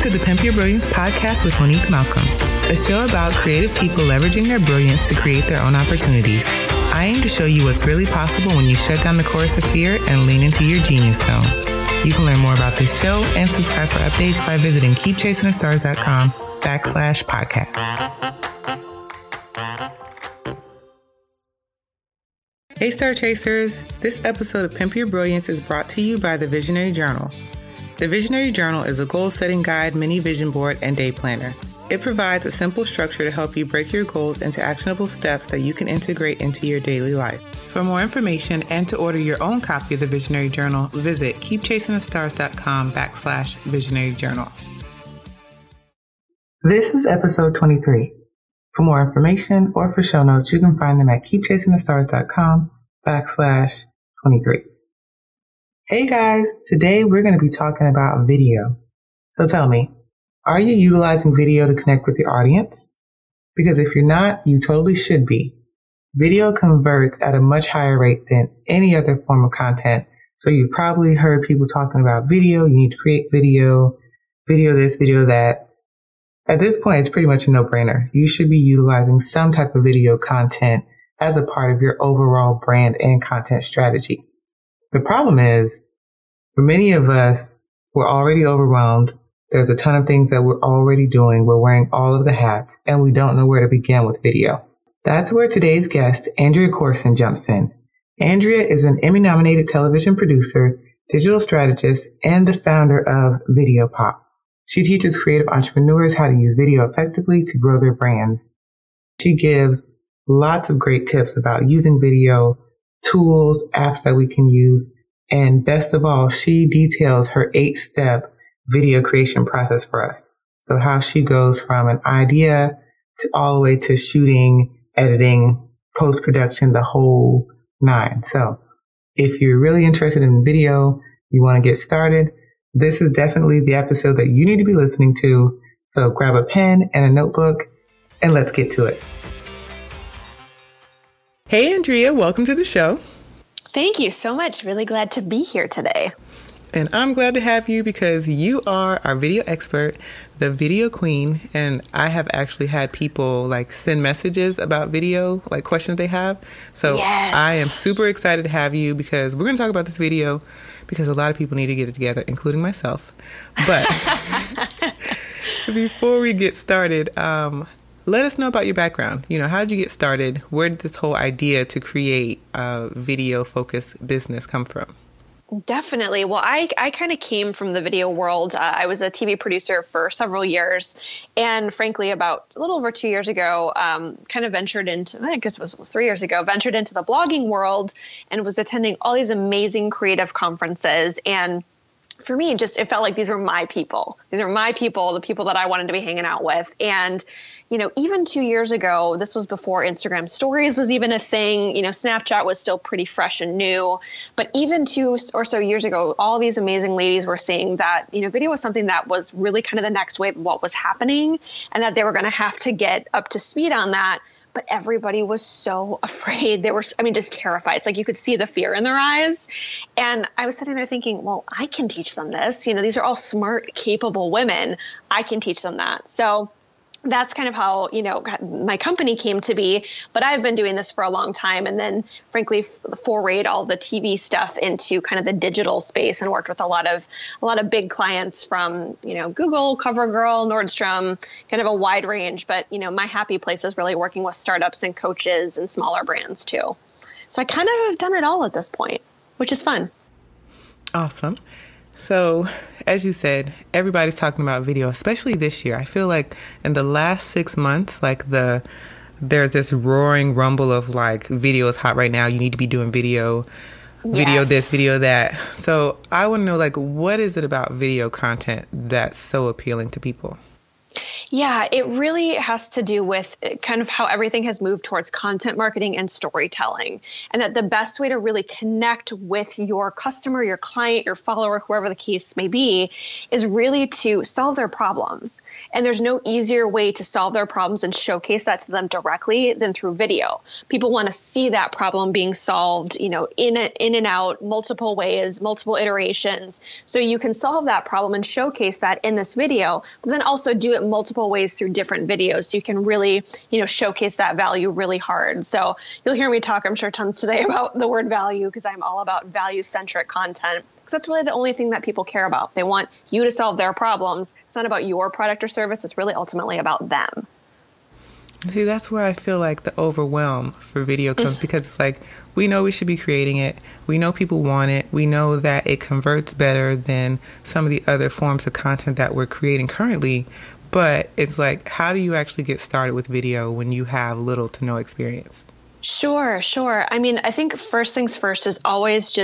to the Pimp Your Brilliance podcast with Monique Malcolm, a show about creative people leveraging their brilliance to create their own opportunities. I aim to show you what's really possible when you shut down the chorus of fear and lean into your genius zone. You can learn more about this show and subscribe for updates by visiting keepchasingthestars.com/podcast. Hey Star Chasers, this episode of Pimp Your Brilliance is brought to you by the Visionary Journal. The Visionary Journal is a goal-setting guide, mini vision board, and day planner. It provides a simple structure to help you break your goals into actionable steps that you can integrate into your daily life. For more information and to order your own copy of the Visionary Journal, visit keepchasingthestars.com/Visionary Journal. This is episode 23. For more information or for show notes, you can find them at keepchasingthestars.com/23. Hey guys, today we're going to be talking about video. So tell me, are you utilizing video to connect with your audience? Because if you're not, you totally should be. Video converts at a much higher rate than any other form of content. So you've probably heard people talking about video. You need to create video, video this, video that. At this point, it's pretty much a no-brainer. You should be utilizing some type of video content as a part of your overall brand and content strategy. The problem is, for many of us, we're already overwhelmed. There's a ton of things that we're already doing. We're wearing all of the hats, and we don't know where to begin with video. That's where today's guest, Andrea Corson, jumps in. Andrea is an Emmy-nominated television producer, digital strategist, and the founder of Video Pop. She teaches creative entrepreneurs how to use video effectively to grow their brands. She gives lots of great tips about using video, tools, apps that we can use, and best of all, she details her 8-step video creation process for us. So how she goes from an idea to all the way to shooting, editing, post-production, the whole 9. So if you're really interested in video, you want to get started, this is definitely the episode that you need to be listening to. So grab a pen and a notebook and let's get to it. Hey, Andrea, welcome to the show. Thank you so much. Really glad to be here today. And I'm glad to have you because you are our video expert, the video queen. And I have actually had people send messages about video, questions they have. So yes. I am super excited to have you because we're going to talk about this video because a lot of people need to get it together, including myself. But before we get started, let us know about your background. How did you get started? Where did this whole idea to create a video-focused business come from? Definitely. Well, I kind of came from the video world. I was a TV producer for several years. And frankly, about a little over 2 years ago, kind of ventured into, I guess it was 3 years ago, ventured into the blogging world and was attending all these amazing creative conferences. And for me, it felt like these were my people. These are my people, the people that I wanted to be hanging out with. And even 2 years ago, this was before Instagram stories was even a thing. Snapchat was still pretty fresh and new. But even 2 or so years ago, all these amazing ladies were saying that, video was something that was really kind of the next wave of what was happening and that they were going to have to get up to speed on that. But everybody was so afraid. They were, just terrified. It's like you could see the fear in their eyes. And I was sitting there thinking, well, I can teach them this. These are all smart, capable women. I can teach them that. So that's kind of how, my company came to be. But I've been doing this for a long time. And then, frankly, forayed all the TV stuff into kind of the digital space and worked with a lot of big clients from, Google, CoverGirl, Nordstrom, kind of a wide range. But, my happy place is really working with startups and coaches and smaller brands, too. So I kind of have done it all at this point, which is fun. Awesome. So, as you said, everybody's talking about video, especially this year. I feel like in the last 6 months, there's this roaring rumble of video is hot right now. You need to be doing video, video this, video that. So I want to know, what is it about video content that's so appealing to people? Yeah, it really has to do with kind of how everything has moved towards content marketing and storytelling. And that the best way to really connect with your customer, your client, your follower, whoever the case may be, is really to solve their problems. And there's no easier way to solve their problems and showcase that to them directly than through video. People want to see that problem being solved, in and out, multiple ways, multiple iterations. So you can solve that problem and showcase that in this video, but then also do it multiple ways through different videos. So you can really, showcase that value really hard. So you'll hear me talk, I'm sure, tons today about the word value, because I'm all about value-centric content. Because that's really the only thing that people care about. They want you to solve their problems. It's not about your product or service. It's really ultimately about them. See, that's where I feel like the overwhelm for video comes, because it's like, we know we should be creating it. We know people want it. We know that it converts better than some of the other forms of content that we're creating currently. But it's like, how do you actually get started with video when you have little to no experience? Sure. I mean, I think first things first is always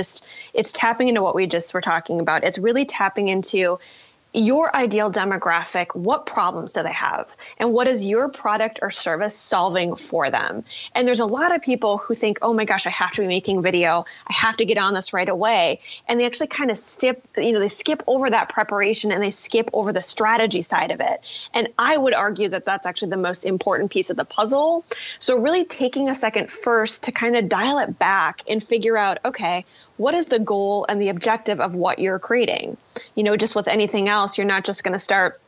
it's tapping into what we just were talking about. It's really tapping into your ideal demographic. What problems do they have? And what is your product or service solving for them? And there's a lot of people who think, oh my gosh, I have to be making video. I have to get on this right away. And they actually kind of skip over that preparation, and they skip over the strategy side of it. And I would argue that that's actually the most important piece of the puzzle. So really taking a second first to kind of dial it back and figure out, okay, what is the goal and the objective of what you're creating? Just with anything else, you're not just going to start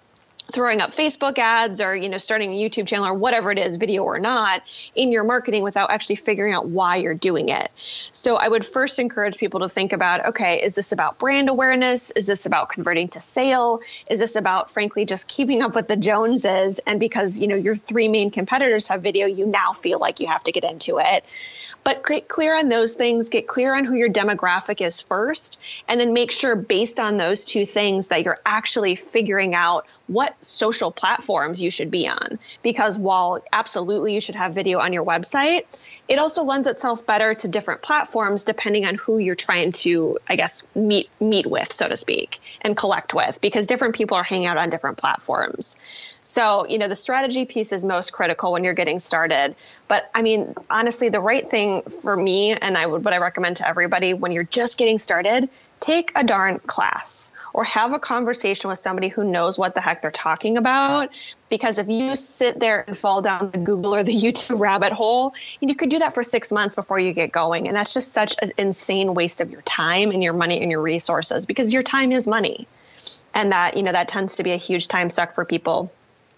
throwing up Facebook ads or, starting a YouTube channel or whatever it is, video or not, in your marketing without actually figuring out why you're doing it. So I would first encourage people to think about, okay, is this about brand awareness? Is this about converting to sale? Is this about, frankly, just keeping up with the Joneses? And because, your three main competitors have video, you now feel like you have to get into it. But get clear on those things, get clear on who your demographic is first, and then make sure based on those two things that you're actually figuring out what social platforms you should be on. Because while absolutely you should have video on your website, it also lends itself better to different platforms depending on who you're trying to, I guess, meet with, so to speak, and collect with, because different people are hanging out on different platforms. So, the strategy piece is most critical when you're getting started. But I mean, honestly, the right thing for me, and what I recommend to everybody when you're just getting started, take a darn class or have a conversation with somebody who knows what the heck they're talking about. Because if you sit there and fall down the Google or the YouTube rabbit hole, you could do that for 6 months before you get going. And that's just such an insane waste of your time and your money and your resources, because your time is money. And that, that tends to be a huge time suck for people.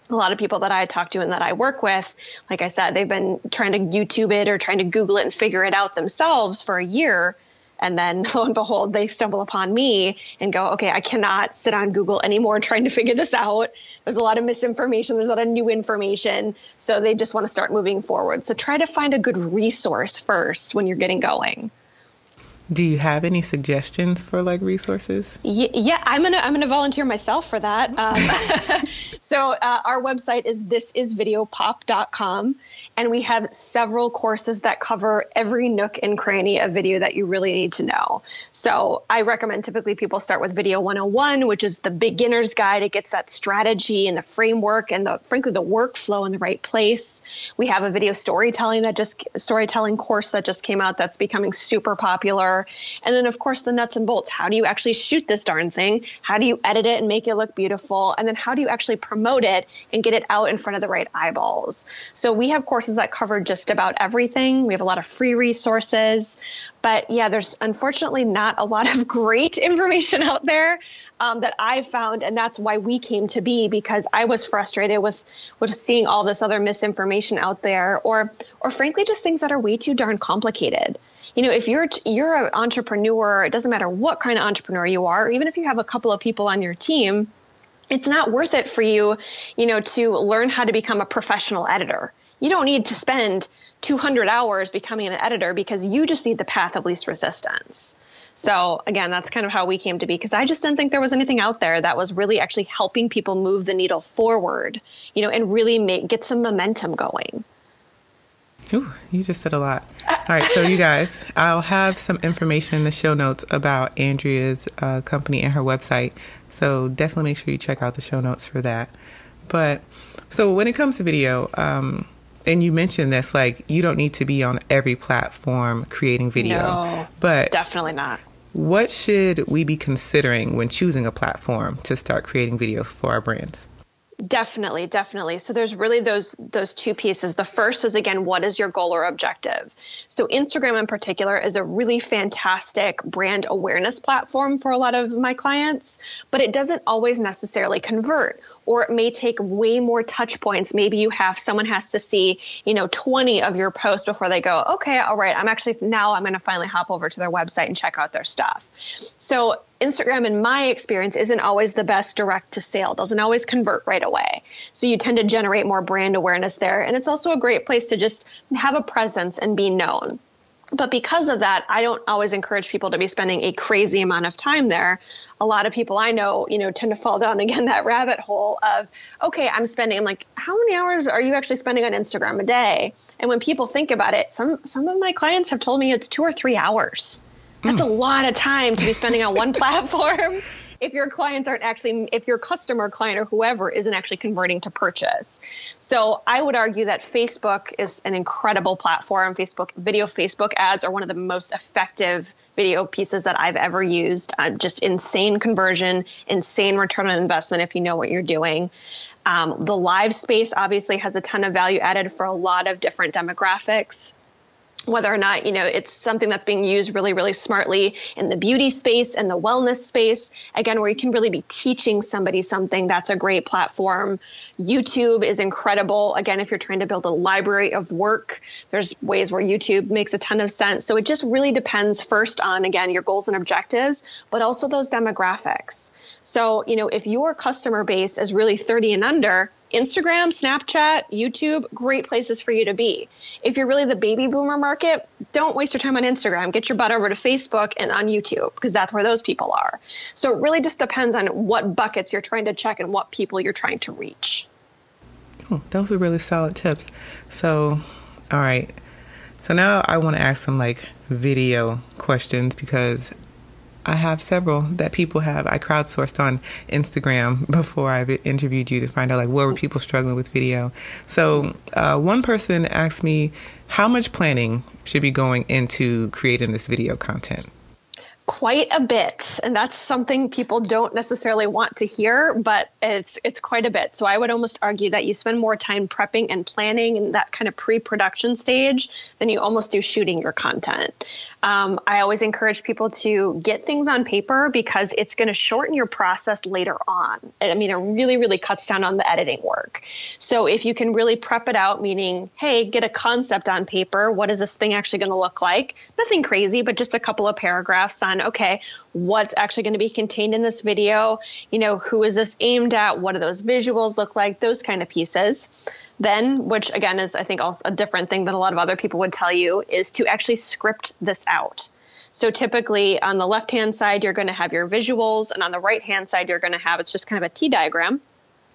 A lot of people that I talk to and that I work with, like I said, they've been trying to YouTube it or trying to Google it and figure it out themselves for a year. And then lo and behold, they stumble upon me and go, okay, I cannot sit on Google anymore trying to figure this out. There's a lot of misinformation. There's a lot of new information. So they just want to start moving forward. So try to find a good resource first when you're getting going. Do you have any suggestions for resources? Yeah, I'm gonna volunteer myself for that. So our website is thisisvideopop.com, and we have several courses that cover every nook and cranny of video that you really need to know. So I recommend typically people start with Video 101, which is the beginner's guide. It gets that strategy and the framework and frankly the workflow in the right place. We have a video storytelling course that just came out that's becoming super popular. And then, of course, the nuts and bolts. How do you actually shoot this darn thing? How do you edit it and make it look beautiful? And then how do you actually promote it and get it out in front of the right eyeballs? So we have courses that cover just about everything. We have a lot of free resources. But yeah, there's unfortunately not a lot of great information out there that I've found. And that's why we came to be, because I was frustrated with seeing all this other misinformation out there, or frankly, just things that are way too darn complicated. If you're an entrepreneur, it doesn't matter what kind of entrepreneur you are, or even if you have a couple of people on your team, it's not worth it for you, to learn how to become a professional editor. You don't need to spend 200 hours becoming an editor, because you just need the path of least resistance. So again, that's kind of how we came to be, because I just didn't think there was anything out there that was really actually helping people move the needle forward, and really get some momentum going. Ooh, you just said a lot. All right, so you guys, I'll have some information in the show notes about Andrea's company and her website. So definitely make sure you check out the show notes for that. But so when it comes to video, and you mentioned this, like, you don't need to be on every platform creating video. No, but definitely not. What should we be considering when choosing a platform to start creating videos for our brands? Definitely, definitely. So there's really those two pieces. The first is, again, what is your goal or objective? So Instagram in particular is a really fantastic brand awareness platform for a lot of my clients, but it doesn't always necessarily convert, or it may take way more touch points. Maybe someone has to see, 20 of your posts before they go, okay, all right, I'm going to finally hop over to their website and check out their stuff. So Instagram, in my experience, isn't always the best direct to sale, doesn't always convert right away. So you tend to generate more brand awareness there. And it's also a great place to just have a presence and be known. But because of that, I don't always encourage people to be spending a crazy amount of time there. A lot of people I know, tend to fall down again that rabbit hole of, okay, I'm like, how many hours are you actually spending on Instagram a day? And when people think about it, some of my clients have told me it's 2 or 3 hours. That's a lot of time to be spending on one platform if your customer, client, or whoever isn't actually converting to purchase. So I would argue that Facebook is an incredible platform. Facebook ads are one of the most effective video pieces that I've ever used. Just insane conversion, insane return on investment if you know what you're doing. The live space obviously has a ton of value added for a lot of different demographics. Whether or not, it's something that's being used really, really smartly in the beauty space and the wellness space, again, where you can really be teaching somebody something, that's a great platform. YouTube is incredible. Again, if you're trying to build a library of work, there's ways where YouTube makes a ton of sense. So it just really depends first on, again, your goals and objectives, but also those demographics. So, if your customer base is really 30 and under, Instagram, Snapchat, YouTube, great places for you to be. If you're really the baby boomer market, don't waste your time on Instagram. Get your butt over to Facebook and on YouTube, because that's where those people are. So it really just depends on what buckets you're trying to check and what people you're trying to reach. Oh, those are really solid tips. So, all right. So now I want to ask some video questions, because I have several that people have. I crowdsourced on Instagram before I interviewed you to find out what were people struggling with video. So one person asked me, how much planning should be going into creating this video content? Quite a bit. And that's something people don't necessarily want to hear, but it's quite a bit. So I would almost argue that you spend more time prepping and planning in that kind of pre-production stage than you almost do shooting your content. I always encourage people to get things on paper, because it's going to shorten your process later on. I mean, it really, really cuts down on the editing work. So if you can really prep it out, meaning, hey, get a concept on paper. What is this thing actually going to look like? Nothing crazy, but just a couple of paragraphs on, okay, what's actually going to be contained in this video? Who is this aimed at? What do those visuals look like? Those kind of pieces. Then, which again is, I think, also a different thing than a lot of other people would tell you, is to actually script this out. So typically on the left-hand side, you're going to have your visuals, and on the right-hand side, you're going to have, it's just kind of a T diagram.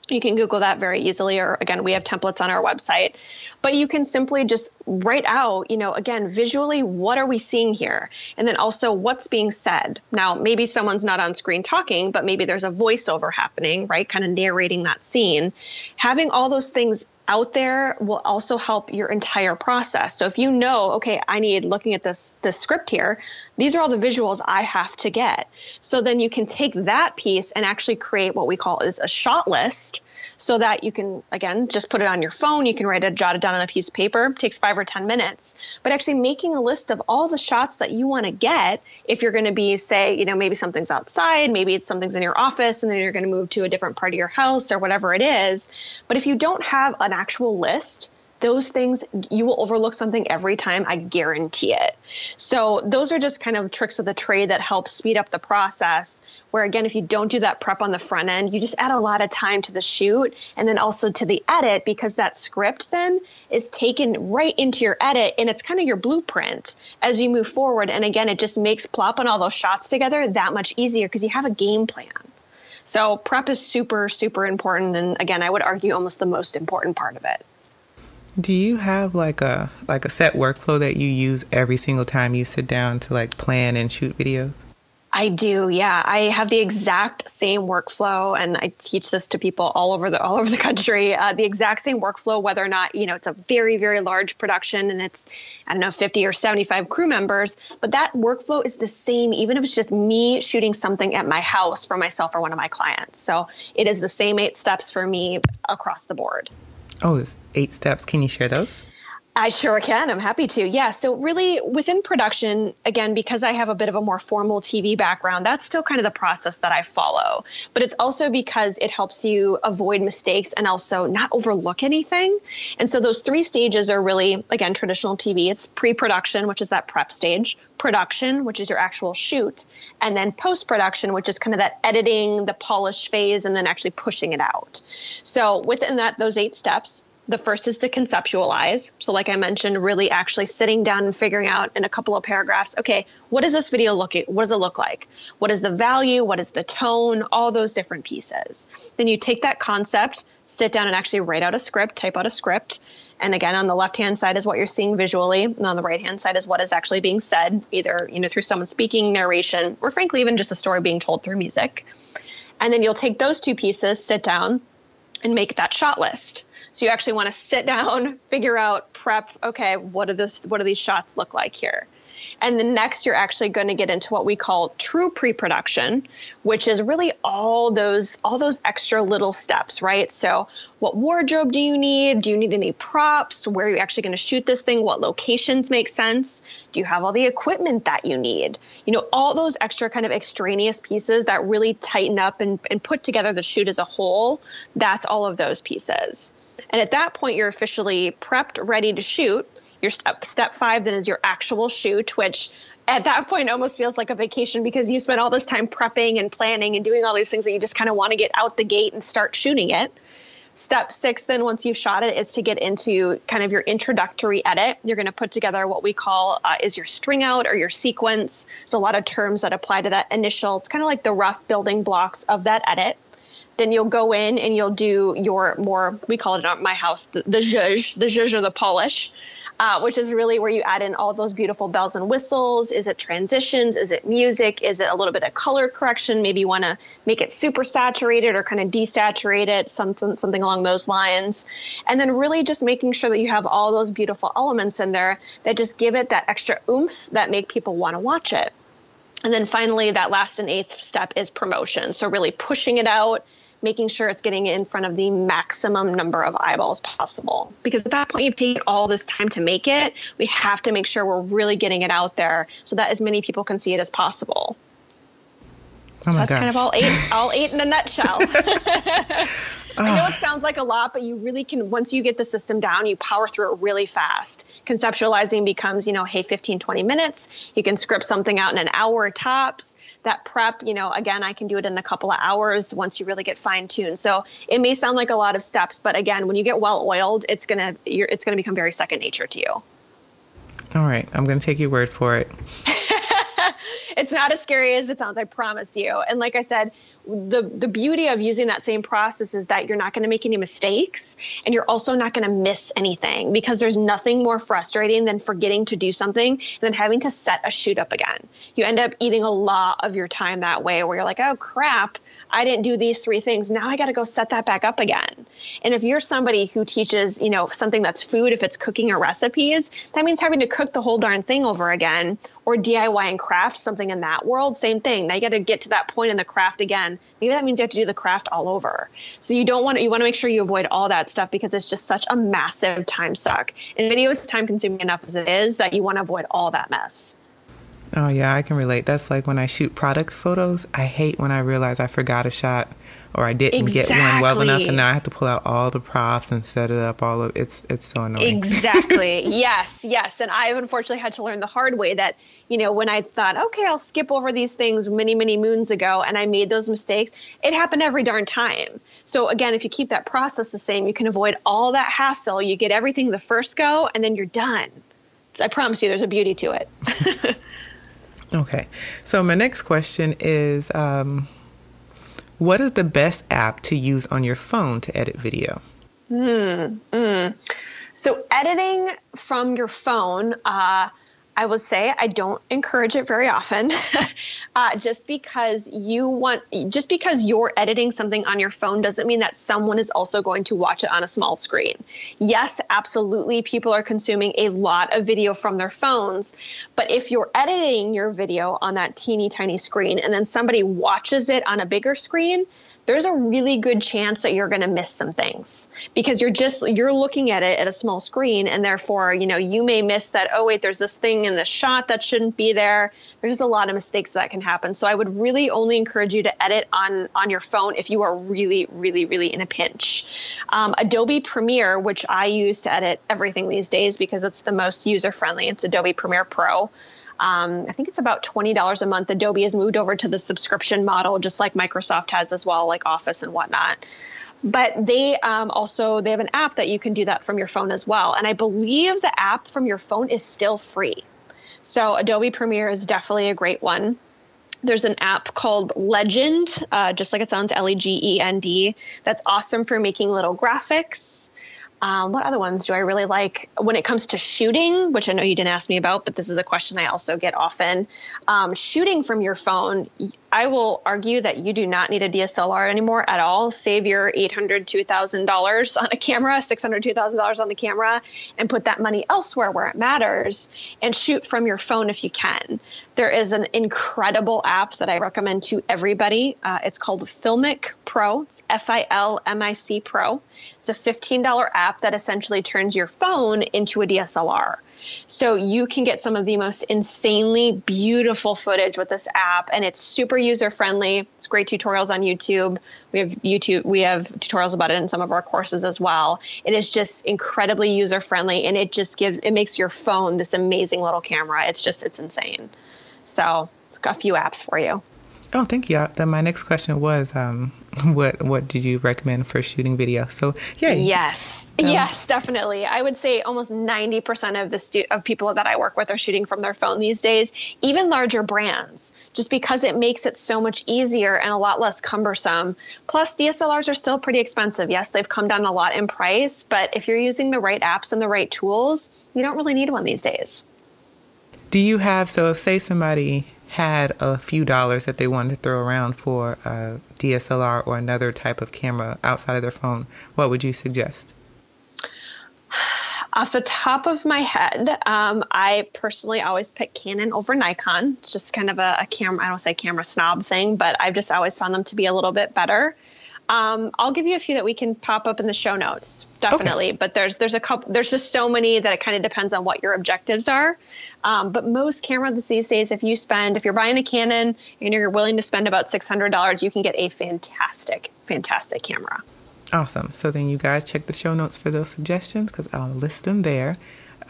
You can Google that very easily, or again, we have templates on our website, but you can simply just write out, again, visually, what are we seeing here? And then also what's being said. Now, maybe someone's not on screen talking, but maybe there's a voiceover happening, right? Kind of narrating that scene. Having all those things out there will also help your entire process. So if okay, I need, looking at this script here, these are all the visuals I have to get. So then you can take that piece and actually create what we call is a shot list, so that you can, again, just put it on your phone. You can jot it down on a piece of paper. It takes 5 or 10 minutes. But actually making a list of all the shots that you want to get, if you're going to be, say, maybe something's outside, maybe something's in your office, and then you're going to move to a different part of your house or whatever it is. But if you don't have an actual list, those things, you will overlook something every time, I guarantee it. So those are just kind of tricks of the trade that help speed up the process, where again, if you don't do that prep on the front end, you just add a lot of time to the shoot and then also to the edit, because that script then is taken right into your edit, and it's kind of your blueprint as you move forward. And again, it just makes plopping all those shots together that much easier, because you have a game plan. So prep is super, super important. And again, I would argue almost the most important part of it. Do you have a set workflow that you use every single time you sit down to plan and shoot videos? I I do. Yeah. I have the exact same workflow, and I teach this to people all over the country. The exact same workflow, whether or not, it's a very, very large production and it's, I don't know, 50 or 75 crew members, but that workflow is the same, even if it's just me shooting something at my house for myself or one of my clients. So it is the same 8 steps for me across the board. Oh, it's 8 steps. Can you share those? I sure can. I'm happy to. Yeah. So really within production, again, because I have a bit of a more formal TV background, that's still kind of the process that I follow. But it's also because it helps you avoid mistakes and also not overlook anything. And so those 3 stages are really, again, traditional TV. It's pre-production, which is that prep stage, production, which is your actual shoot, and then post-production, which is kind of that editing, the polish phase, and then actually pushing it out. So within those 8 steps, the first is to conceptualize. So like I mentioned, really actually sitting down and figuring out in a couple of paragraphs, okay, what is this video looking? What does it look like? What is the value? What is the tone? All those different pieces. Then you take that concept, sit down and actually write out a script, type out a script. And again, on the left-hand side is what you're seeing visually. And on the right-hand side is what is actually being said, either, through someone speaking, narration, or frankly, even just a story being told through music. And then you'll take those 2 pieces, sit down and make that shot list. So you actually want to sit down, figure out, prep, okay, what do these shots look like here? And then next, you're actually going to get into what we call true pre-production, which is really all those extra little steps, right? So what wardrobe do you need? Do you need any props? Where are you actually going to shoot this thing? What locations make sense? Do you have all the equipment that you need? All those extra kind of extraneous pieces that really tighten up and put together the shoot as a whole. That's all of those pieces. And at that point, you're officially prepped, ready to shoot. Your step 5 then is your actual shoot, which at that point almost feels like a vacation because you spent all this time prepping and planning and doing all these things that you just kind of want to get out the gate and start shooting it. Step 6, then once you've shot it, is to get into kind of your introductory edit. You're going to put together what we call is your string out or your sequence. There's a lot of terms that apply to that initial. It's kind of like the rough building blocks of that edit. Then you'll go in and you'll do your more, we call it at my house, the zhuzh or the polish, which is really where you add in all those beautiful bells and whistles. Is it transitions? Is it music? Is it a little bit of color correction? Maybe you want to make it super saturated or kind of desaturate it, something along those lines. And then really just making sure that you have all those beautiful elements in there that just give it that extra oomph that make people want to watch it. And then finally, that last and 8th step is promotion. So really pushing it out, making sure it's getting in front of the maximum number of eyeballs possible. Because at that point, you've taken all this time to make it. We have to make sure we're really getting it out there so that as many people can see it as possible. Oh my so that's gosh. kind of all eight in a nutshell. I know it sounds like a lot, but you really can, once you get the system down, you power through it really fast. Conceptualizing becomes, hey, 15, 20 minutes. You can script something out in an hour tops. That prep, again, I can do it in a couple of hours once you really get fine tuned. So it may sound like a lot of steps, but again, when you get well oiled, it's going to become very second nature to you. All right. I'm going to take your word for it. It's not as scary as it sounds, I promise you. And like I said, the beauty of using that same process is that you're not going to make any mistakes and you're also not going to miss anything, because there's nothing more frustrating than forgetting to do something and then having to set a shoot up again. You end up eating a lot of your time that way, where you're like, oh crap, I didn't do these 3 things. Now I got to go set that back up again. And if you're somebody who teaches, something that's food, if it's cooking or recipes, that means having to cook the whole darn thing over again, or DIY and craft something in that world. Same thing. Now you got to get to that point in the craft again. Maybe that means you have to do the craft all over. So you want to make sure you avoid all that stuff, because it's just such a massive time suck. And video is time consuming enough as it is that you want to avoid all that mess. Oh yeah, I can relate. That's like when I shoot product photos. I hate when I realize I forgot a shot or I didn't get one well enough, and now I have to pull out all the props and set it up. It's so annoying. Exactly. Yes. And I've unfortunately had to learn the hard way that, when I thought, okay, I'll skip over these things many, many moons ago, and I made those mistakes, it happened every darn time. So again, if you keep that process the same, you can avoid all that hassle. You get everything the first go, and then you're done. So I promise you there's a beauty to it. Okay. So my next question is, what is the best app to use on your phone to edit video? So editing from your phone, I would say I don't encourage it very often, just because you're editing something on your phone doesn't mean that someone is also going to watch it on a small screen. Yes, absolutely. People are consuming a lot of video from their phones, but if you're editing your video on that teeny tiny screen and then somebody watches it on a bigger screen, there's a really good chance that you're going to miss some things because you're looking at it at a small screen, and therefore, you may miss that, oh wait, there's this thing in the shot that shouldn't be there. There's just a lot of mistakes that can happen. So I would really only encourage you to edit on your phone if you are really, really, really in a pinch. Adobe Premiere, which I use to edit everything these days because it's the most user-friendly. It's Adobe Premiere Pro. I think it's about $20 a month. Adobe has moved over to the subscription model, just like Microsoft has as well, like Office and whatnot. But they have an app that you can do that from your phone as well. And I believe the app from your phone is still free. So Adobe Premiere is definitely a great one. There's an app called Legend, just like it sounds, Legend, that's awesome for making little graphics. What other ones do I really like? When it comes to shooting, which I know you didn't ask me about, but this is a question I also get often. Shooting from your phone, I will argue that you do not need a DSLR anymore at all. Save your $800 to $1,000 on a camera, $600 to $1,000 on the camera, and put that money elsewhere where it matters and shoot from your phone if you can. There is an incredible app that I recommend to everybody. It's called Filmic Pro. It's Filmic Pro. It's a $15 app that essentially turns your phone into a DSLR. So you can get some of the most insanely beautiful footage with this app, and it's super user-friendly. It's great tutorials on YouTube. We have tutorials about it in some of our courses as well. It is just incredibly user-friendly, and it makes your phone this amazing little camera. It's insane. So it's got a few apps for you. Oh, thank you. Then my next question was, what did you recommend for shooting video? So, yeah. Yes, definitely. I would say almost 90% of people that I work with are shooting from their phone these days, even larger brands, just because it makes it so much easier and a lot less cumbersome. Plus, DSLRs are still pretty expensive. Yes, they've come down a lot in price, but if you're using the right apps and the right tools, you don't really need one these days. Do you have, so if say somebody had a few dollars that they wanted to throw around for a DSLR or another type of camera outside of their phone, what would you suggest? Off the top of my head, I personally always pick Canon over Nikon. It's just kind of a camera, I don't say camera snob thing, but I've just always found them to be a little bit better. I'll give you a few that we can pop up in the show notes, definitely. Okay. But there's a couple. There's just so many that it kind of depends on what your objectives are. But most cameras these days, if you're buying a Canon and you're willing to spend about $600, you can get a fantastic camera. Awesome. So then you guys check the show notes for those suggestions because I'll list them there.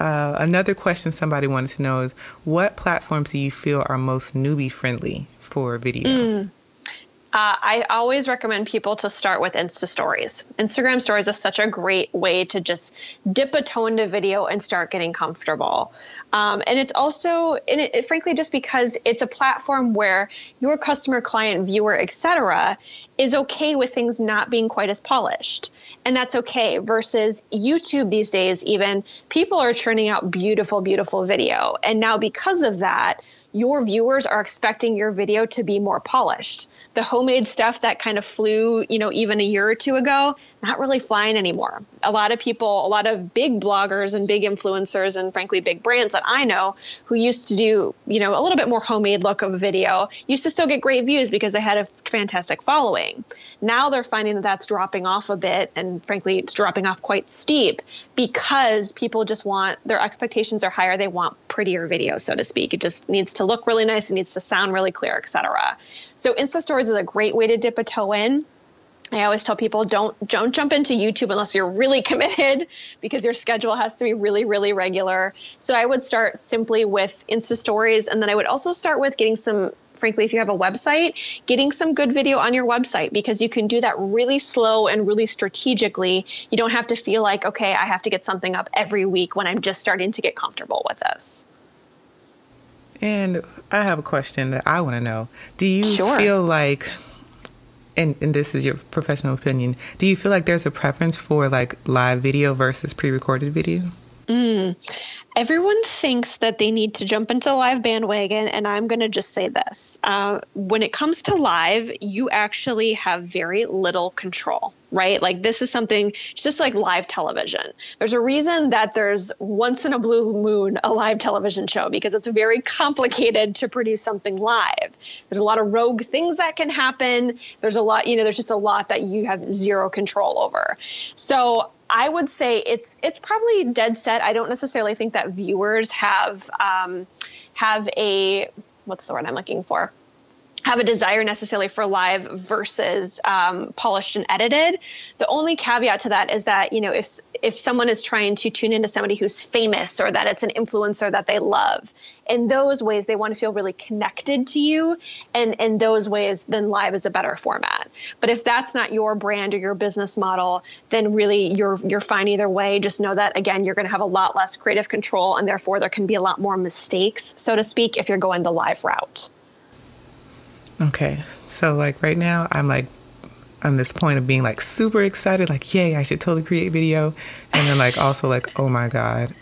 Another question somebody wanted to know is, what platforms do you feel are most newbie friendly for video? I always recommend people to start with Insta Stories. Instagram Stories is such a great way to just dip a toe into video and start getting comfortable. And it's also, frankly, just because it's a platform where your customer, client, viewer, etc., is okay with things not being quite as polished. And that's okay. Versus YouTube these days, even people are churning out beautiful, beautiful video. And now because of that, your viewers are expecting your video to be more polished. The homemade stuff that kind of flew, even a year or two ago, not really flying anymore. A lot of big bloggers and big influencers and frankly, big brands that I know who used to do, a little bit more homemade look of a video used to still get great views because they had a fantastic following. Now they're finding that that's dropping off a bit. And frankly, it's dropping off quite steep because people just their expectations are higher. They want prettier video, so to speak. It just needs to look really nice. It needs to sound really clear, etc. So Insta Stories is a great way to dip a toe in. I always tell people don't jump into YouTube unless you're really committed because your schedule has to be really, really regular. So I would start simply with Insta Stories. And then I would also start with getting frankly, if you have a website, getting some good video on your website because you can do that really slow and really strategically. You don't have to feel like, okay, I have to get something up every week when I'm just starting to get comfortable with this. And I have a question that I want to know. Do you feel like, and this is your professional opinion, do you feel like there's a preference for like live video versus pre-recorded video? Everyone thinks that they need to jump into the live bandwagon, and I'm going to just say this. When it comes to live, you actually have very little control, right? Like this is something, it's just like live television. There's a reason that there's once in a blue moon a live television show, because it's very complicated to produce something live. There's a lot of rogue things that can happen. There's a lot, there's just a lot that you have zero control over. So I would say it's probably dead set. I don't necessarily think that viewers have a, what's the word I'm looking for? Have a desire necessarily for live versus polished and edited. The only caveat to that is that, if someone is trying to tune into somebody who's famous or that it's an influencer that they love, in those ways they want to feel really connected to you. And in those ways, then live is a better format. But if that's not your brand or your business model, then really you're fine either way. Just know that, again, you're going to have a lot less creative control, and therefore there can be a lot more mistakes, so to speak, if you're going the live route. Okay. So like right now I'm like on this point of being like super excited, like, yay, I should totally create video. And then like also like, oh my God.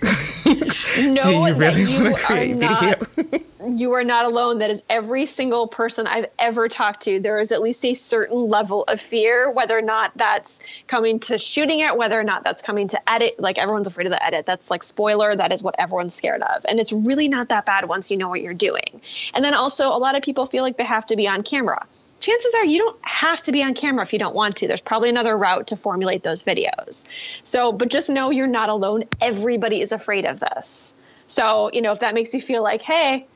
No, do you really want to create video? You are not alone. That is every single person I've ever talked to. There is at least a certain level of fear, whether or not that's coming to shooting it, whether or not that's coming to edit. Like everyone's afraid of the edit. That's like spoiler. That is what everyone's scared of. And it's really not that bad once you know what you're doing. And then also a lot of people feel like they have to be on camera. Chances are you don't have to be on camera if you don't want to. There's probably another route to formulate those videos. So, but just know you're not alone. Everybody is afraid of this. So, if that makes you feel like, hey,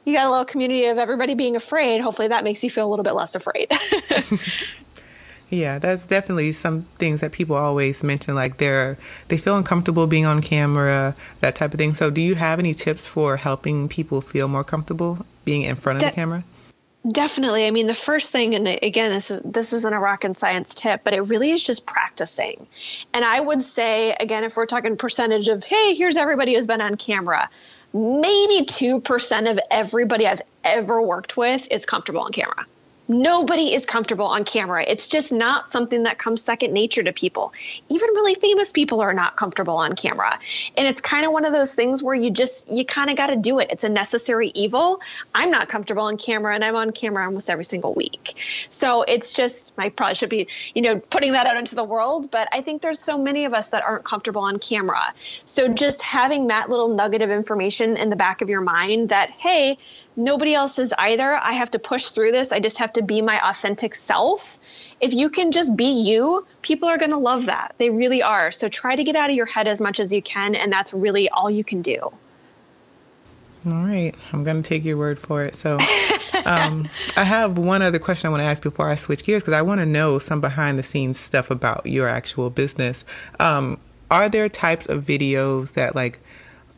you got a little community of everybody being afraid, hopefully that makes you feel a little bit less afraid. Yeah, that's definitely some things that people always mention, like they feel uncomfortable being on camera, that type of thing. So do you have any tips for helping people feel more comfortable being in front of the camera? Definitely. I mean, the first thing, and again, this isn't a rocket science tip, but it really is just practicing. And I would say, again, if we're talking percentage of, hey, here's everybody who's been on camera, maybe 2% of everybody I've ever worked with is comfortable on camera. Nobody is comfortable on camera. It's just not something that comes second nature to people. Even really famous people are not comfortable on camera. And it's kind of one of those things where you kind of got to do it. It's a necessary evil. I'm not comfortable on camera, and I'm on camera almost every single week. So it's just, I probably should be, putting that out into the world, but I think there's so many of us that aren't comfortable on camera. So just having that little nugget of information in the back of your mind that, hey, nobody else is either. I have to push through this. I just have to be my authentic self. If you can just be you, people are going to love that. They really are. So try to get out of your head as much as you can. And that's really all you can do. All right. I'm going to take your word for it. So I have one other question I want to ask before I switch gears, because I want to know some behind the scenes stuff about your actual business. Are there types of videos that like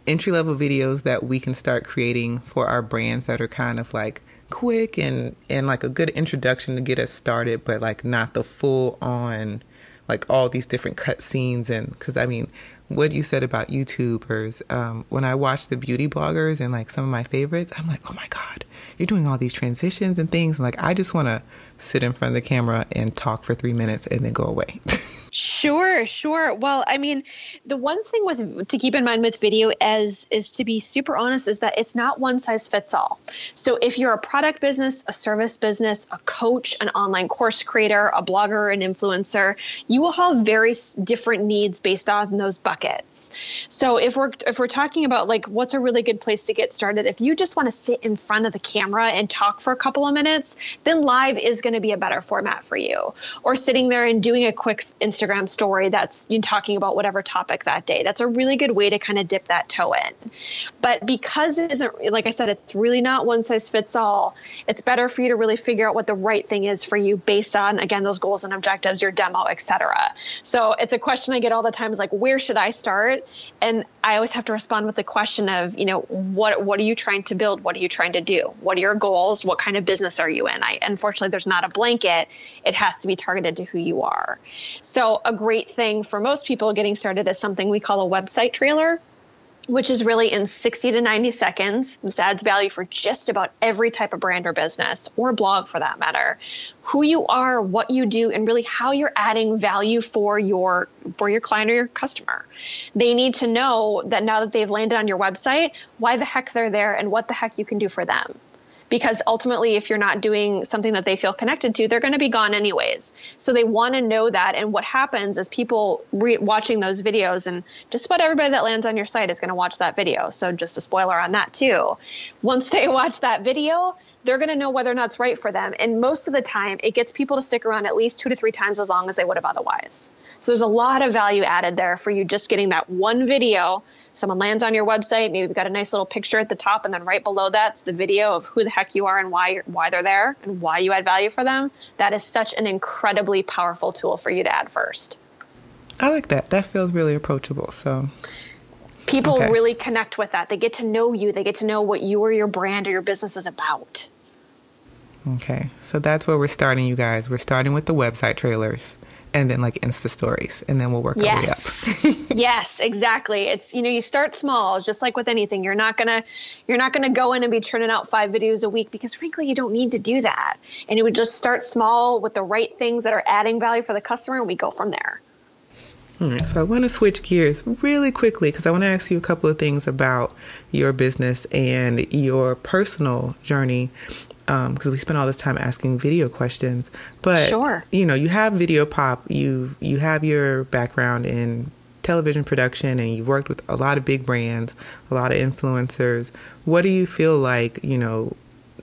entry-level videos that we can start creating for our brands that are kind of like quick and like a good introduction to get us started, but like not the full on, like all these different cut scenes? And because I mean, what you said about YouTubers, when I watch the beauty bloggers and like some of my favorites, I'm like, oh my God, you're doing all these transitions and things. And like, I just want to sit in front of the camera and talk for 3 minutes and then go away. Sure. Well, I mean, the one thing to keep in mind with video is to be super honest, is that it's not one size fits all. So if you're a product business, a service business, a coach, an online course creator, a blogger, an influencer, you will have very different needs based on those buckets. So if we're talking about like what's a really good place to get started, if you just want to sit in front of the camera and talk for a couple of minutes, then live is going to be a better format for you. Or sitting there and doing a quick Instagram story that's talking about whatever topic that day. That's a really good way to kind of dip that toe in. But because it isn't, like I said, it's really not one size fits all, it's better for you to really figure out what the right thing is for you based on, again, those goals and objectives, your demo, etc. So it's a question I get all the time, is like, where should I start? And I always have to respond with the question of, what are you trying to build? What are you trying to do? What are your goals? What kind of business are you in? Unfortunately, there's not a blanket. It has to be targeted to who you are. So a great thing for most people getting started is something we call a website trailer. which is really in 60 to 90 seconds. This adds value for just about every type of brand or business, or blog for that matter. Who you are, what you do, and really how you're adding value for your client or your customer. They need to know that now that they've landed on your website, why the heck they're there and what the heck you can do for them. Because ultimately, if you're not doing something that they feel connected to, they're going to be gone anyways. So they want to know that. And what happens is people watching those videos, and just about everybody that lands on your site is going to watch that video. So just a spoiler on that too. Once they watch that video, they're going to know whether or not it's right for them. And most of the time, it gets people to stick around at least 2 to 3 times as long as they would have otherwise. So there's a lot of value added there for you just getting that one video. Someone lands on your website, maybe we've got a nice little picture at the top, and then right below that's the video of who the heck you are and why they're there and why you add value for them. That is such an incredibly powerful tool for you to add first. I like that. That feels really approachable. So people really connect with that. They get to know you. They get to know what you or your brand or your business is about. Okay. So that's where we're starting, you guys. We're starting with the website trailers and then like Insta stories, and then we'll work our way up. Yes, exactly. It's, you start small, just like with anything. You're not going to go in and be churning out 5 videos a week, because frankly, you don't need to do that. And you would just start small with the right things that are adding value for the customer, and we go from there. All right, so I want to switch gears really quickly because I want to ask you a couple of things about your business and your personal journey, because we spent all this time asking video questions. But sure, you have Video Pop, you have your background in television production, and you've worked with a lot of big brands, a lot of influencers. What do you feel like,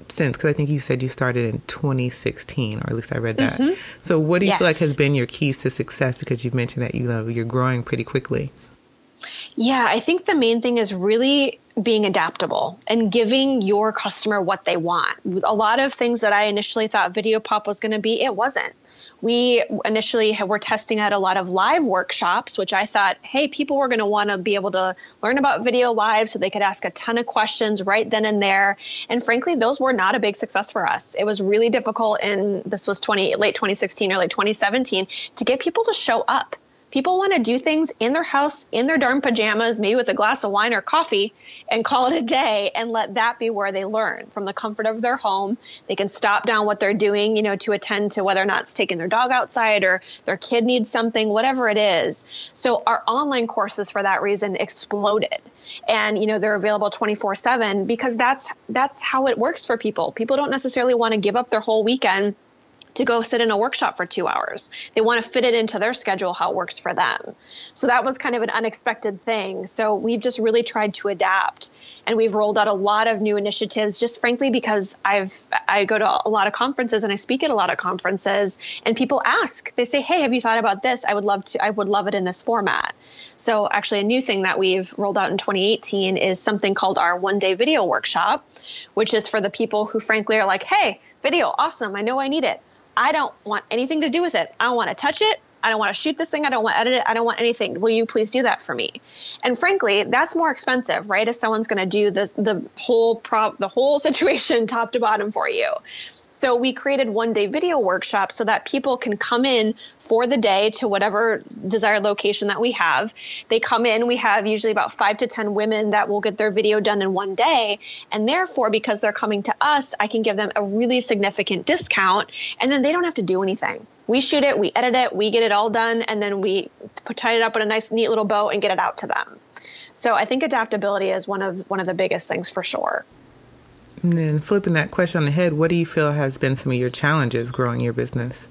since, because I think you said you started in 2016, or at least I read that. Mm-hmm. So what do you feel like has been your keys to success? Because you've mentioned that you're growing pretty quickly. Yeah, I think the main thing is really being adaptable and giving your customer what they want. A lot of things that I initially thought Video Pop was going to be, it wasn't. We initially were testing out a lot of live workshops, which I thought, hey, people were going to want to be able to learn about video live so they could ask a ton of questions right then and there. And frankly, those were not a big success for us. It was really difficult, and this was late 2016, early 2017, to get people to show up. People want to do things in their house, in their darn pajamas, maybe with a glass of wine or coffee, and call it a day, and let that be where they learn from the comfort of their home. They can stop down what they're doing, to attend to whether or not it's taking their dog outside or their kid needs something, whatever it is. So our online courses for that reason exploded. And, they're available 24/7 because that's how it works for people. People don't necessarily want to give up their whole weekend to go sit in a workshop for 2 hours. They want to fit it into their schedule, how it works for them. So that was kind of an unexpected thing. So we've just really tried to adapt, and we've rolled out a lot of new initiatives, just frankly because I go to a lot of conferences and I speak at a lot of conferences, and people ask, they say, hey, have you thought about this? I would love it in this format. So actually a new thing that we've rolled out in 2018 is something called our one-day video workshop, which is for the people who frankly are like, hey, video, awesome. I know I need it. I don't want anything to do with it. I don't want to touch it. I don't want to shoot this thing. I don't want to edit it. I don't want anything. Will you please do that for me? And frankly, that's more expensive, right? If someone's going to do the whole situation top to bottom for you. So we created one-day video workshops so that people can come in for the day to whatever desired location that we have. They come in. We have usually about 5 to 10 women that will get their video done in one day. And therefore, because they're coming to us, I can give them a really significant discount. And then they don't have to do anything. We shoot it, we edit it, we get it all done, and then we tie it up in a nice, neat little bow and get it out to them. So I think adaptability is one of the biggest things for sure. And then flipping that question on the head, what do you feel has been some of your challenges growing your business?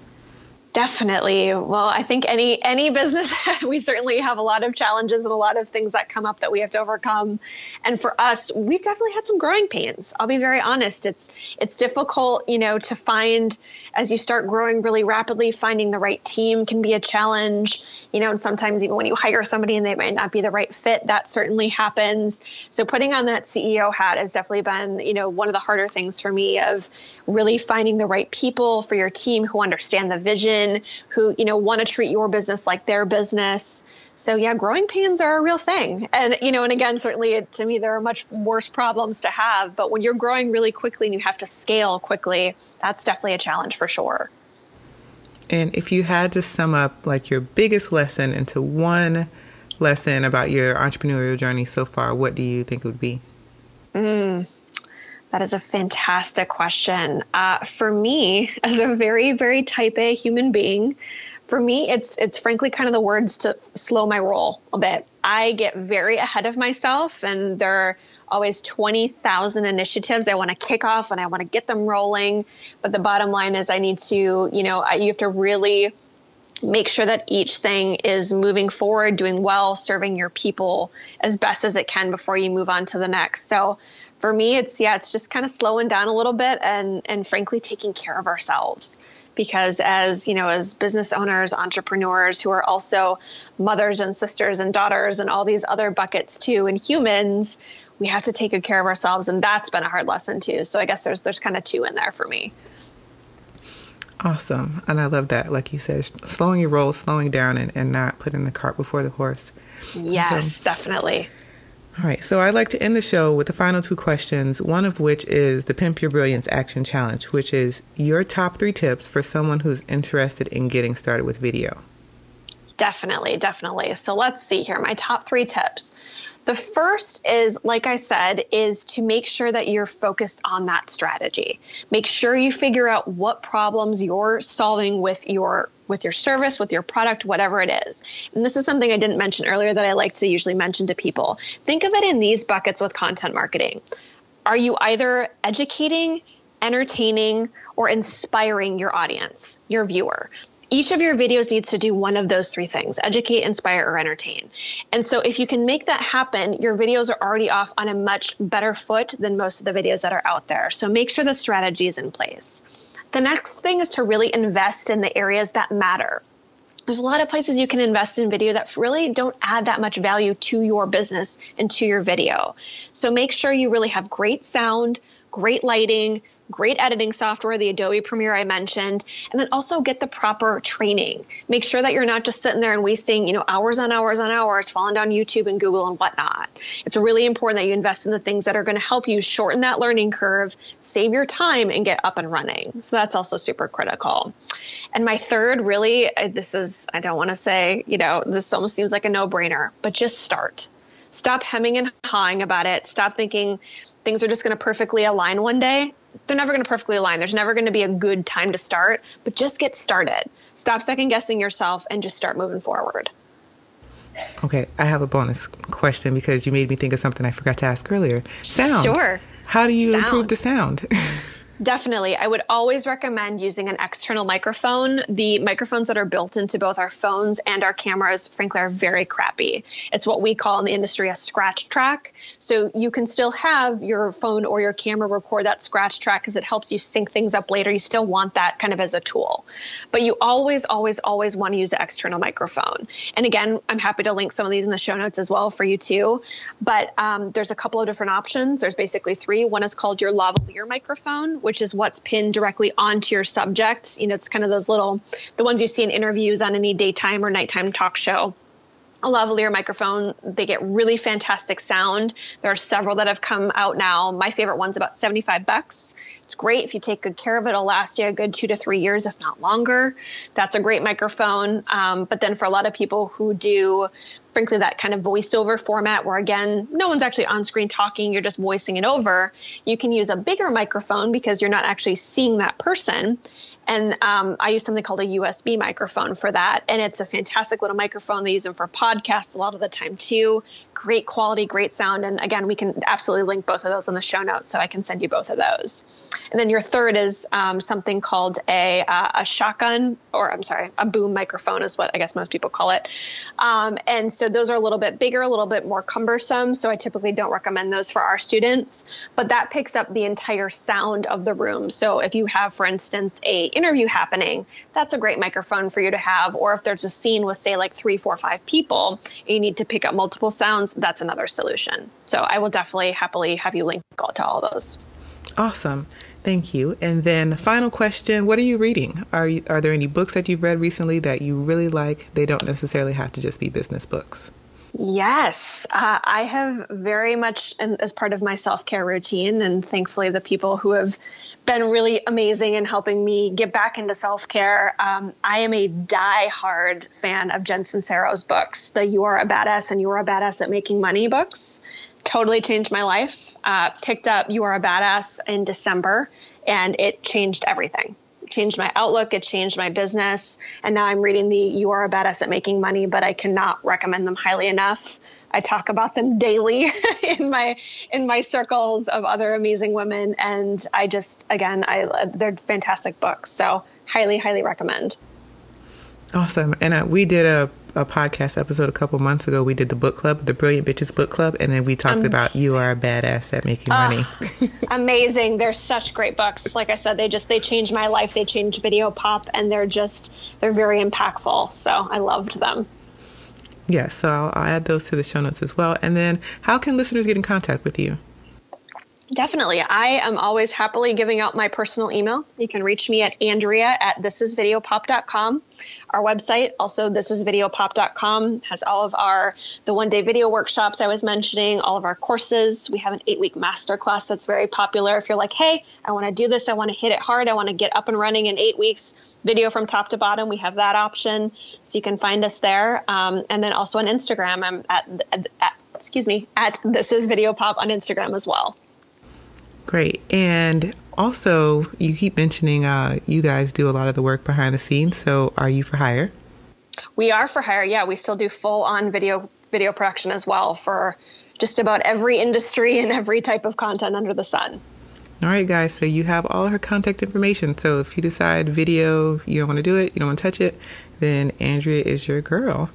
Definitely. Well, I think any business, we certainly have a lot of challenges and a lot of things that come up that we have to overcome. And for us, we've definitely had some growing pains. I'll be very honest. It's difficult, to find, as you start growing really rapidly, finding the right team can be a challenge, and sometimes even when you hire somebody and they might not be the right fit, that certainly happens. So putting on that CEO hat has definitely been, one of the harder things for me, of really finding the right people for your team who understand the vision, who, want to treat your business like their business. So yeah, growing pains are a real thing. And, and again, certainly to me, there are much worse problems to have, but when you're growing really quickly and you have to scale quickly, that's definitely a challenge for sure. And if you had to sum up like your biggest lesson into one lesson about your entrepreneurial journey so far, what do you think it would be? That is a fantastic question. For me, as a very, very type A human being, for me, it's frankly kind of the words to slow my roll a bit. I get very ahead of myself, and there are always 20,000 initiatives I want to kick off and I want to get them rolling. But the bottom line is I need to, you have to really make sure that each thing is moving forward, doing well, serving your people as best as it can before you move on to the next. So for me, it's just kind of slowing down a little bit and frankly, taking care of ourselves. Because as business owners, entrepreneurs who are also mothers and sisters and daughters and all these other buckets too, and humans, we have to take good care of ourselves. And that's been a hard lesson too. So I guess there's kind of two in there for me. Awesome. And I love that. Like you said, slowing your roll, slowing down and not putting the cart before the horse. Yes, definitely. All right. So I'd like to end the show with the final two questions, one of which is the Pimp Your Brilliance Action Challenge, which is your top 3 tips for someone who's interested in getting started with video. Definitely. So let's see here. My top 3 tips. The first is, like I said, is to make sure that you're focused on that strategy. Make sure you figure out what problems you're solving with your service, with your product, whatever it is. And this is something I didn't mention earlier that I like to usually mention to people. Think of it in these buckets with content marketing. Are you either educating, entertaining, or inspiring your audience, your viewer? Each of your videos needs to do one of those 3 things: educate, inspire, or entertain. And so if you can make that happen, your videos are already off on a much better foot than most of the videos that are out there. So make sure the strategy is in place. The next thing is to really invest in the areas that matter. There's a lot of places you can invest in video that really don't add that much value to your business and to your video. So make sure you really have great sound, great lighting, great editing software, the Adobe Premiere I mentioned, and then also get the proper training. Make sure that you're not just sitting there and wasting, hours on hours on hours falling down YouTube and Google and whatnot. It's really important that you invest in the things that are going to help you shorten that learning curve, save your time, and get up and running. So that's also super critical. And my third, really, I don't want to say, this almost seems like a no-brainer, but just start. Stop hemming and hawing about it. Stop thinking things are just going to perfectly align one day. They're never going to perfectly align. There's never going to be a good time to start, but just get started. Stop second guessing yourself and just start moving forward. Okay. I have a bonus question because you made me think of something I forgot to ask earlier. Sound. Sure. How do you improve the sound? Definitely. I would always recommend using an external microphone. The microphones that are built into both our phones and our cameras, frankly, are very crappy. It's what we call in the industry a scratch track. So you can still have your phone or your camera record that scratch track because it helps you sync things up later. You still want that kind of as a tool. But you always, always, always want to use the external microphone. And again, I'm happy to link some of these in the show notes as well for you too. But there's a couple of different options. There's basically 3. One is called your lavalier microphone, which is what's pinned directly onto your subject. It's kind of the ones you see in interviews on any daytime or nighttime talk show. A lavalier microphone, they get really fantastic sound. There are several that have come out now. My favorite one's about $75. It's great. If you take good care of it, it'll last you a good 2 to 3 years, if not longer. That's a great microphone. But then for a lot of people who do, frankly, that kind of voiceover format where, again, no one's actually on screen talking, you're just voicing it over, you can use a bigger microphone because you're not actually seeing that person. And I use something called a USB microphone for that. And it's a fantastic little microphone. They use them for podcasts a lot of the time too. Great quality, great sound. And again, we can absolutely link both of those in the show notes, so I can send you both of those. And then your third is something called a shotgun, or I'm sorry, a boom microphone is what I guess most people call it. And so those are a little bit bigger, a little bit more cumbersome. So I typically don't recommend those for our students, but that picks up the entire sound of the room. So if you have, for instance, a interview happening, that's a great microphone for you to have. Or if there's a scene with, say, like 3, 4, 5 people, and you need to pick up multiple sounds, that's another solution. So I will definitely happily have you link to all those. Awesome. Thank you. And then the final question, what are you reading? Are there any books that you've read recently that you really like? They don't necessarily have to just be business books. Yes, I have very much as part of my self-care routine, and thankfully the people who have been really amazing in helping me get back into self-care. I am a die-hard fan of Jen Sincero's books, the You Are a Badass and You Are a Badass at Making Money books. Totally changed my life. Picked up You Are a Badass in December, and it changed everything. It changed my outlook. It changed my business. And now I'm reading the You Are a Badass at Making Money, but I cannot recommend them highly enough. I talk about them daily in my circles of other amazing women. And I just, again, they're fantastic books. So highly, highly recommend. Awesome. And we did a podcast episode a couple months ago. We did the book club, the Brilliant Bitches book club. And then we talked about You Are a Badass at Making Money. Amazing. They're such great books. Like I said, they changed my life. They changed video pop, and they're very impactful. So I loved them. Yeah. So I'll add those to the show notes as well. And then how can listeners get in contact with you? Definitely. I am always happily giving out my personal email. You can reach me at Andrea@thisisvideopop.com. Our website, also thisisvideopop.com, has all of the one-day video workshops I was mentioning, all of our courses. We have an 8-week masterclass that's very popular. If you're like, hey, I want to do this, I want to hit it hard, I want to get up and running in 8 weeks, video from top to bottom, we have that option. So you can find us there. And then also on Instagram, I'm at thisisvideopop on Instagram as well. Great. And also, you keep mentioning you guys do a lot of the work behind the scenes. So are you for hire? We are for hire. Yeah, we still do full-on video production as well for just about every industry and every type of content under the sun. All right, guys. So you have all her contact information. So if you decide video, you don't want to do it, you don't want to touch it, then Andrea is your girl.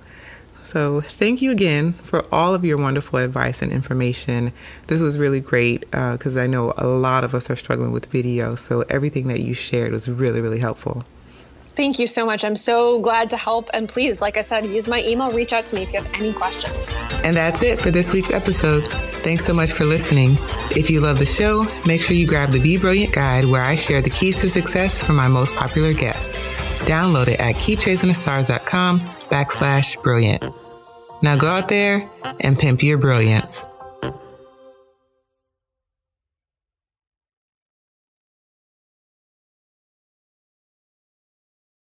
So thank you again for all of your wonderful advice and information. This was really great because I know a lot of us are struggling with video. So everything that you shared was really, really helpful. Thank you so much. I'm so glad to help. And please, like I said, use my email. Reach out to me if you have any questions. And that's it for this week's episode. Thanks so much for listening. If you love the show, make sure you grab the Be Brilliant guide where I share the keys to success for my most popular guests. Download it at keepchasingthestars.com/brilliant. Now go out there and pimp your brilliance.